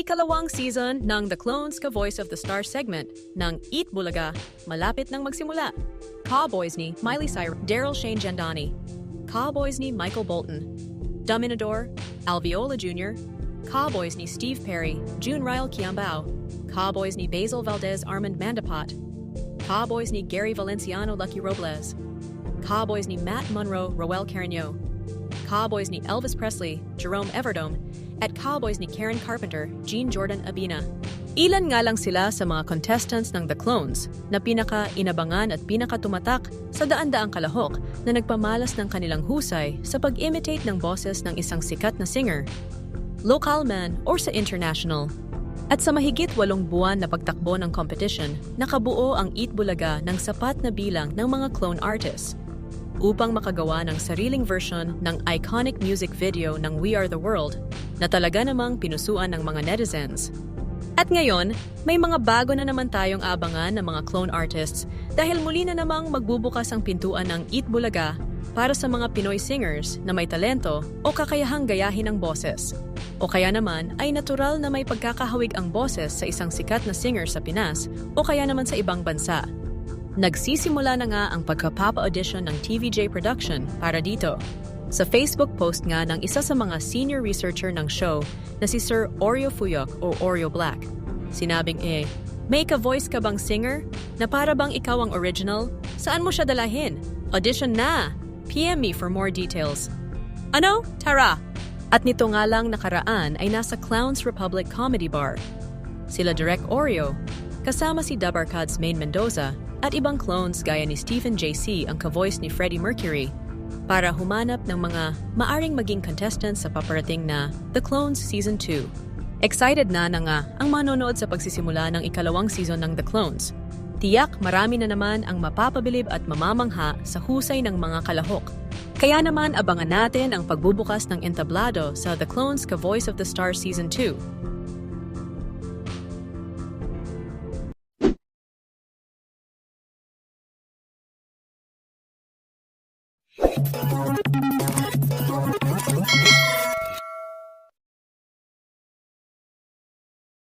Ikalawang season ng The Clones Ka Voice of the Star segment ng Eat Bulaga, malapit nang magsimula. Cowboys ni Miley Cyrus, Daryl Shane Jandani. Cowboys ni Michael Bolton. Dominador, Alviola Jr. Cowboys ni Steve Perry, June Ryle Kiambao. Cowboys ni Basil Valdez Armand Mandapat. Cowboys ni Gary Valenciano Lucky Robles. Cowboys ni Matt Monroe Roel Carreño. Cowboys ni Elvis Presley Jerome Everdome. At Cowboys ni Karen Carpenter, Jean Jordan Abina. Ilan nga lang sila sa mga contestants ng The Clones na pinaka-inabangan at pinaka-tumatak sa daan-daang kalahok na nagpamalas ng kanilang husay sa pag-imitate ng boses ng isang sikat na singer, local man or sa international. At sa mahigit 8 buwan na pagtakbo ng competition, nakabuo ang Eat Bulaga ng sapat na bilang ng mga clone artists upang makagawa ng sariling version ng iconic music video ng We Are the World na talaga namang pinusuan ng mga netizens. At ngayon, may mga bago na naman tayong abangan ng mga clone artists dahil muli na namang magbubukas ang pintuan ng Eat Bulaga para sa mga Pinoy singers na may talento o kakayahang gayahin ang boses. O kaya naman ay natural na may pagkakahawig ang boses sa isang sikat na singer sa Pinas o kaya naman sa ibang bansa. Nagsisimula na nga ang pagkapapa-audition ng TVJ Production para dito. Sa Facebook post nga ng isa sa mga senior researcher ng show na si Sir Oreo Fuyok o Oreo Black, sinabing may ka-voice ka bang singer na para bang ikaw ang original? Saan mo siya dalahin? Audition na! PM me for more details. Ano? Tara! At nito nga lang nakaraan ay nasa Clowns Republic Comedy Bar. Sila Direk Oreo, kasama si Dabarkads Main Mendoza at ibang clones gaya ni Stephen JC ang ka-voice ni Freddie Mercury para humanap ng mga maaring maging contestants sa paparating na The Clones Season 2. Excited na nga ang manonood sa pagsisimula ng ikalawang season ng The Clones. Tiyak marami na naman ang mapapabilib at mamamangha sa husay ng mga kalahok. Kaya naman abangan natin ang pagbubukas ng entablado sa The Clones Ka Voice of the Star Season 2.